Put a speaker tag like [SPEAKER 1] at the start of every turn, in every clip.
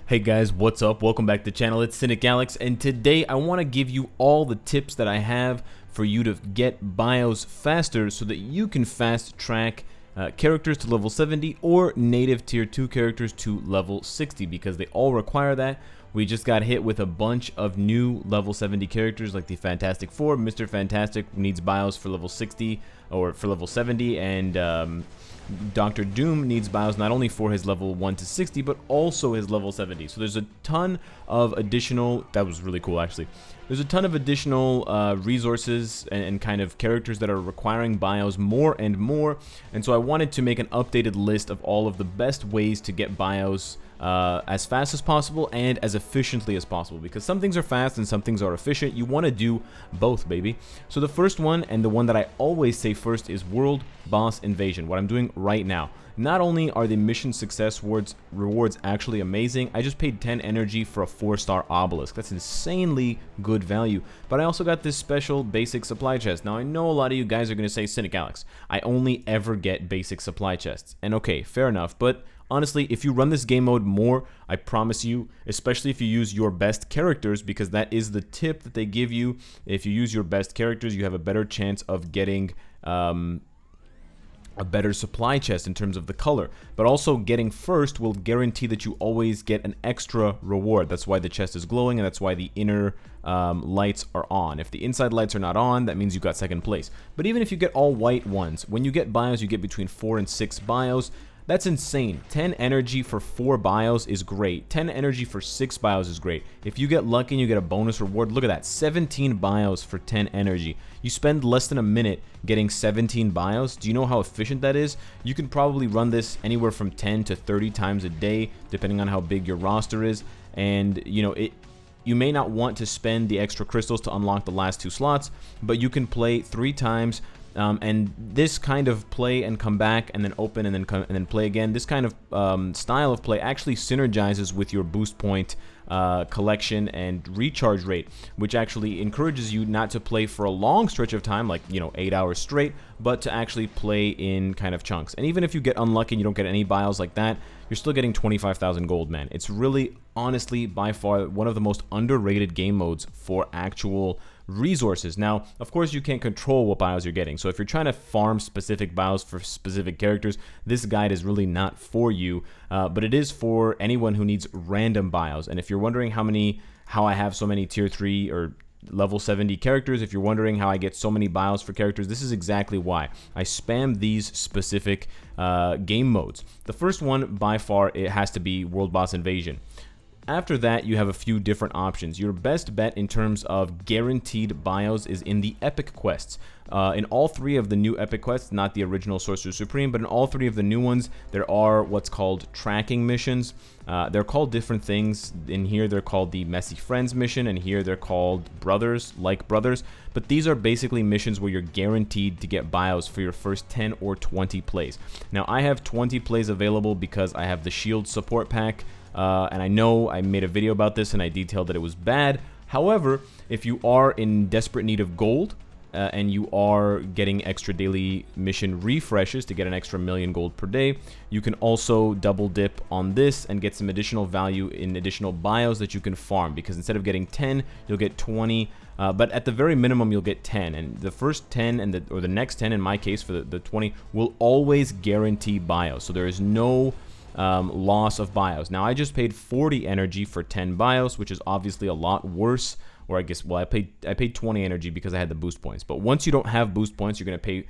[SPEAKER 1] Hey guys, what's up? Welcome back to the channel. It's Cynicalex, and today I want to give you all the tips that I have for you to get bios faster so that you can fast track characters to level 70 or native tier 2 characters to level 60 because they all require that. We just got hit with a bunch of new level 70 characters like the Fantastic Four. Mr. Fantastic needs bios for level 60 or for level 70, and Dr. Doom needs bios not only for his level 1 to 60, but also his level 70. So there's a ton of additional, that was really cool actually, there's a ton of additional resources and kind of characters that are requiring bios more and more. And so I wanted to make an updated list of all of the best ways to get bios as fast as possible and as efficiently as possible, because some things are fast and some things are efficient. You want to do both, baby. So the first one, and the one that I always say first, is World Boss Invasion, what I'm doing right now. Not only are the mission success rewards actually amazing, I just paid 10 energy for a 4-star obelisk. That's insanely good value. But I also got this special basic supply chest. Now I know a lot of you guys are going to say, Cynicalex, I only ever get basic supply chests. And okay, fair enough, but honestly, if you run this game mode more, I promise you, especially if you use your best characters, because that is the tip that they give you. If you use your best characters, you have a better chance of getting a better supply chest in terms of the color. But also getting first will guarantee that you always get an extra reward. That's why the chest is glowing, and that's why the inner lights are on. If the inside lights are not on, that means you got second place. But even if you get all white ones, when you get bios, you get between 4 and 6 bios. That's insane. 10 energy for 4 bios is great. 10 energy for 6 bios is great. If you get lucky and you get a bonus reward, look at that, 17 bios for 10 energy. You spend less than a minute getting 17 bios. Do you know how efficient that is? You can probably run this anywhere from 10 to 30 times a day, depending on how big your roster is. And you know, you may not want to spend the extra crystals to unlock the last 2 slots, but you can play 3 times. And this kind of play and come back and then open and then play again, this kind of style of play actually synergizes with your boost point collection and recharge rate, which actually encourages you not to play for a long stretch of time, like, you know, 8 hours straight, but to actually play in kind of chunks. And even if you get unlucky and you don't get any bios like that, you're still getting 25,000 gold, man. It's really, honestly, by far one of the most underrated game modes for actual resources. Now, of course, you can't control what bios you're getting. So if you're trying to farm specific bios for specific characters, this guide is really not for you. But it is for anyone who needs random bios. And if you're wondering how I have so many tier 3 or level 70 characters, if you're wondering how I get so many bios for characters, this is exactly why. I spam these specific game modes. The first one, by far, it has to be World Boss Invasion. After that, you have a few different options. Your best bet in terms of guaranteed bios is in the epic quests. In all 3 of the new epic quests, not the original Sorcerer Supreme, but in all 3 of the new ones, there are what's called tracking missions. They're called different things. In here, they're called the Messy Friends mission, and here they're called Brothers, like Brothers. But these are basically missions where you're guaranteed to get bios for your first 10 or 20 plays. Now, I have 20 plays available because I have the Shield support pack. And I know I made a video about this and I detailed that it was bad. However, if you are in desperate need of gold and you are getting extra daily mission refreshes to get an extra 1,000,000 gold per day, you can also double dip on this and get some additional value in additional bios that you can farm, because instead of getting 10, you'll get 20. But at the very minimum, you'll get 10, and the first 10 and or the next 10 in my case for the 20 will always guarantee bios. So there is no loss of bios. Now, I just paid 40 energy for 10 bios, which is obviously a lot worse. Or I guess, well, I paid 20 energy because I had the boost points. But once you don't have boost points, you're going to pay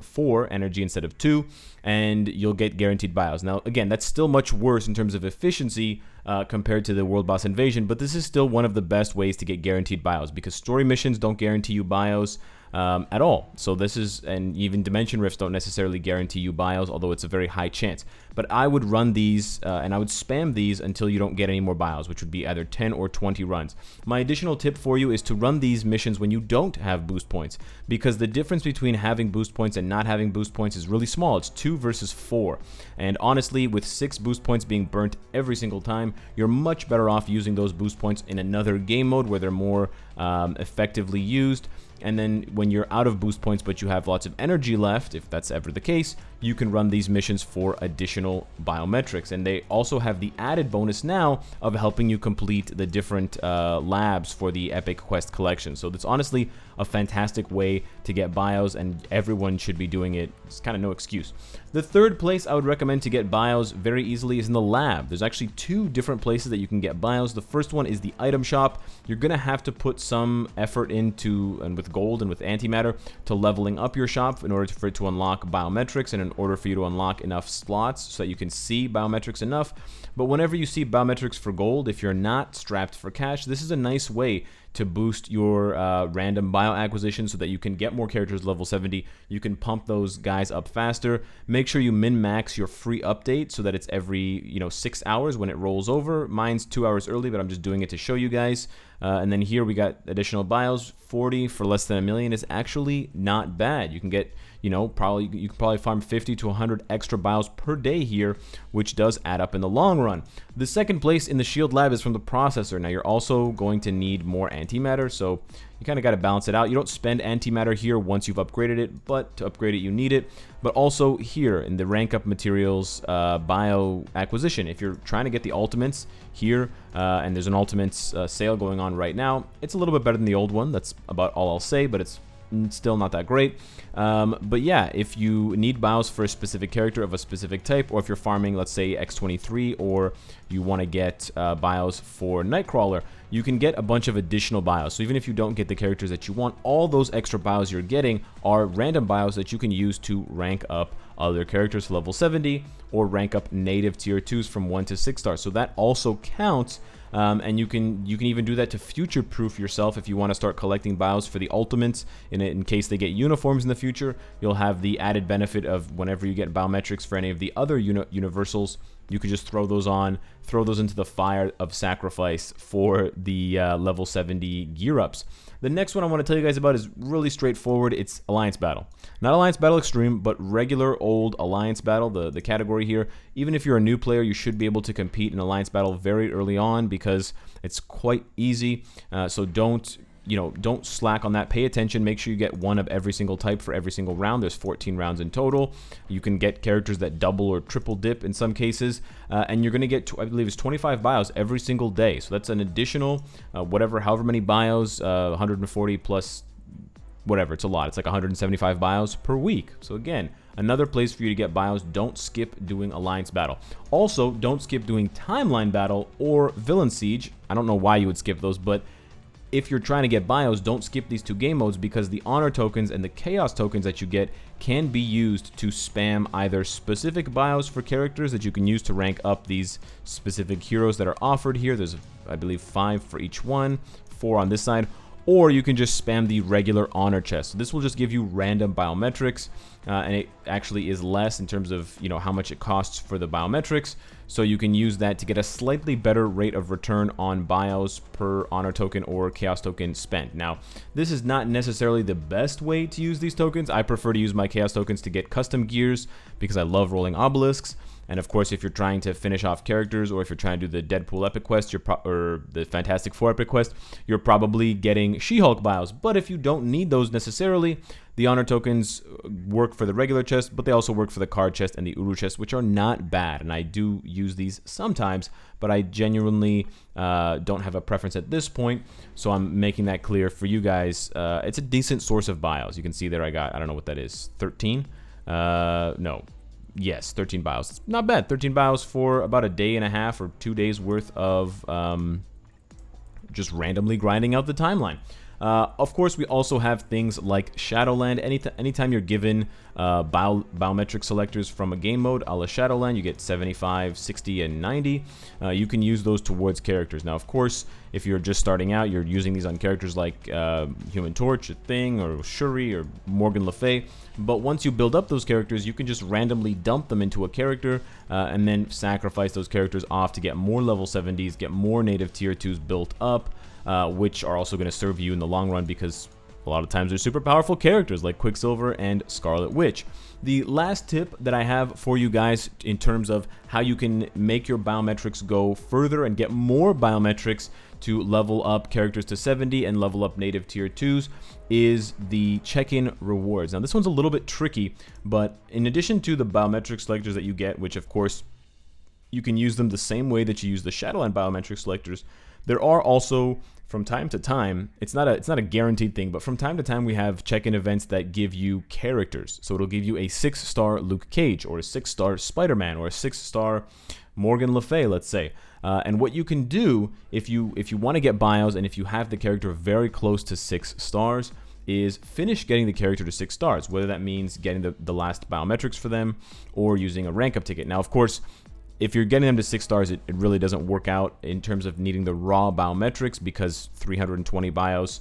[SPEAKER 1] 4 energy instead of 2, and you'll get guaranteed bios. Now, again, that's still much worse in terms of efficiency compared to the World Boss Invasion, but this is still one of the best ways to get guaranteed bios, because story missions don't guarantee you bios at all. So this is, and even Dimension Rifts don't necessarily guarantee you bios, although it's a very high chance. But I would run these, and I would spam these until you don't get any more bios, which would be either 10 or 20 runs. My additional tip for you is to run these missions when you don't have boost points, because the difference between having boost points and not having boost points is really small. It's 2 versus 4. And honestly, with 6 boost points being burnt every single time, you're much better off using those boost points in another game mode where they're more effectively used. and then when you're out of boost points but you have lots of energy left, if that's ever the case, you can run these missions for additional biometrics. And they also have the added bonus now of helping you complete the different labs for the Epic Quest collection. So that's honestly a fantastic way to get bios, and everyone should be doing it. It's kind of no excuse. The third place I would recommend to get bios very easily is in the lab. There's actually two different places that you can get bios. The first one is the item shop. You're going to have to put some effort into, and with gold and with antimatter, to leveling up your shop in order for it to unlock biometrics, and in order for you to unlock enough slots so that you can see biometrics enough. But whenever you see biometrics for gold, if you're not strapped for cash, this is a nice way to boost your random bio acquisition so that you can get more characters level 70. You can pump those guys up faster. Make sure you min-max your free update so that it's every 6 hours when it rolls over. Mine's 2 hours early, but I'm just doing it to show you guys. And then here we got additional bios. 40 for less than $1 million is actually not bad. You can get, you can probably farm 50 to 100 extra bios per day here, which does add up in the long run. The second place in the shield lab is from the processor. Now you're also going to need more antimatter, so you kind of got to balance it out. You don't spend antimatter here once you've upgraded it, but to upgrade it you need it. But also here in the rank up materials bio acquisition, if you're trying to get the ultimates here, and there's an ultimates sale going on right now, it's a little bit better than the old one. That's about all I'll say, but it's still not that great. But yeah, if you need bios for a specific character of a specific type, or if you're farming, let's say X23, or you want to get bios for Nightcrawler, you can get a bunch of additional bios. So even if you don't get the characters that you want, all those extra bios you're getting are random bios that you can use to rank up other characters to level 70, or rank up native tier 2s from 1 to 6 stars. So that also counts. And you can even do that to future-proof yourself if you want to start collecting bios for the ultimates. In case they get uniforms in the future, you'll have the added benefit of whenever you get biometrics for any of the other universals, you can just throw those on, throw those into the fire of sacrifice for the level 70 gear ups. The next one I want to tell you guys about is really straightforward. It's Alliance Battle. Not Alliance Battle Extreme, but regular old Alliance Battle, the category here. Even if you're a new player, you should be able to compete in Alliance Battle very early on because it's quite easy. So don't slack on that. Pay attention. Make sure you get one of every single type for every single round. There's 14 rounds in total. You can get characters that double or triple dip in some cases. And you're going to get, I believe it's 25 bios every single day. So that's an additional, however many bios, 140 plus whatever. It's a lot. It's like 175 bios per week. So again, another place for you to get bios. Don't skip doing Alliance Battle. Also, don't skip doing Timeline Battle or Villain Siege. I don't know why you would skip those, but if you're trying to get bios, don't skip these two game modes because the honor tokens and the chaos tokens that you get can be used to spam either specific bios for characters that you can use to rank up these specific heroes that are offered here. There's, I believe, 5 for each one, 4 on this side. Or you can just spam the regular honor chest. So this will just give you random biometrics, and it actually is less in terms of how much it costs for the biometrics. So you can use that to get a slightly better rate of return on bios per honor token or chaos token spent. Now, this is not necessarily the best way to use these tokens. I prefer to use my chaos tokens to get custom gears because I love rolling obelisks. And of course, if you're trying to finish off characters, or if you're trying to do the Deadpool Epic Quest, or the Fantastic Four Epic Quest, you're probably getting She-Hulk bios. But if you don't need those necessarily, the honor tokens work for the regular chest, but they also work for the card chest and the Uru chest, which are not bad. And I do use these sometimes, but I genuinely don't have a preference at this point. So I'm making that clear for you guys. It's a decent source of bios. You can see there I don't know what that is, 13? No. Yes, 13 bios. It's not bad. 13 bios for about a day and a half or 2 days worth of just randomly grinding out the timeline. Of course, we also have things like Shadowland. Anytime you're given biometric selectors from a game mode, a la Shadowland, you get 75, 60, and 90. You can use those towards characters. Now, of course, if you're just starting out, you're using these on characters like Human Torch, Thing, or Shuri, or Morgan Le Fay. But once you build up those characters, you can just randomly dump them into a character and then sacrifice those characters off to get more level 70s, get more native tier 2s built up, which are also going to serve you in the long run because a lot of times they're super powerful characters like Quicksilver and Scarlet Witch. The last tip that I have for you guys in terms of how you can make your biometrics go further and get more biometrics to level up characters to 70 and level up native tier 2s is the check-in rewards. Now this one's a little bit tricky, but in addition to the biometric selectors that you get, which of course you can use them the same way that you use the Shadowland biometric selectors, there are also, from time to time, it's not a guaranteed thing, but from time to time we have check-in events that give you characters. So it'll give you a 6-star Luke Cage, or a 6-star Spider-Man, or a 6-star Morgan Le Fay, let's say. And what you can do if you want to get bios and if you have the character very close to 6 stars is finish getting the character to 6 stars, whether that means getting the last biometrics for them or using a rank up ticket. Now, of course, if you're getting them to 6 stars, it really doesn't work out in terms of needing the raw biometrics, because 320 bios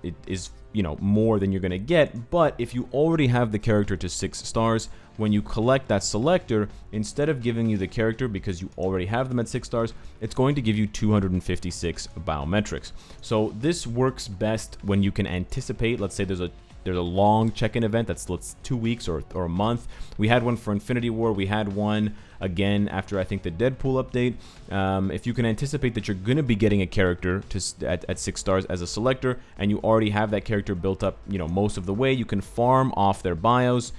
[SPEAKER 1] it is, you know, more than you're going to get. But if you already have the character to 6 stars, when you collect that selector, instead of giving you the character because you already have them at 6 stars, it's going to give you 256 biometrics. So this works best when you can anticipate, let's say there's a long check-in event that's 2 weeks or a month. We had one for Infinity War. We had one again after, I think, the Deadpool update. If you can anticipate that you're going to be getting a character at 6 stars as a selector, and you already have that character built up, you know, most of the way, you can farm off their bios,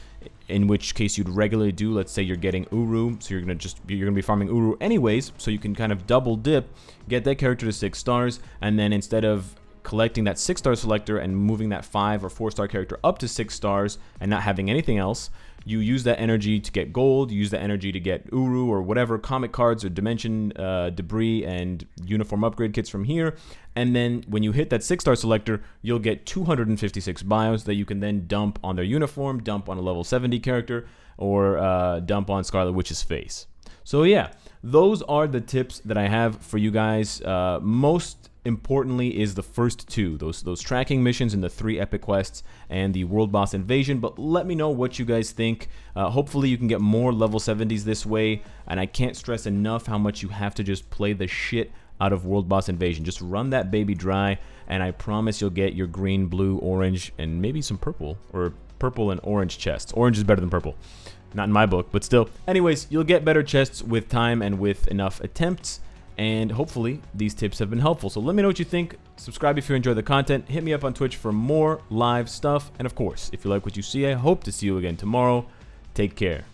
[SPEAKER 1] in which case you'd regularly do. Let's say you're getting Uru, so you're gonna be farming Uru anyways, so you can kind of double dip, get that character to 6 stars, and then instead of collecting that 6-star selector and moving that 5 or 4-star character up to 6 stars and not having anything else, you use that energy to get gold, you use that energy to get Uru or whatever comic cards or dimension debris and uniform upgrade kits from here, and then when you hit that 6-star selector, you'll get 256 bios that you can then dump on their uniform, dump on a level 70 character, or dump on Scarlet Witch's face. So yeah, those are the tips that I have for you guys. Most importantly is the first two, those tracking missions and the 3 epic quests and the world boss invasion. But let me know what you guys think. Hopefully you can get more level 70s this way, and I can't stress enough how much you have to just play the shit out of world boss invasion. Just run that baby dry, and I promise you'll get your green, blue, orange, and maybe some purple, or purple and orange chests. Orange is better than purple. Not in my book, but still. Anyways, you'll get better chests with time and with enough attempts. And hopefully these tips have been helpful. So let me know what you think. Subscribe if you enjoy the content. Hit me up on Twitch for more live stuff. And of course, if you like what you see, I hope to see you again tomorrow. Take care.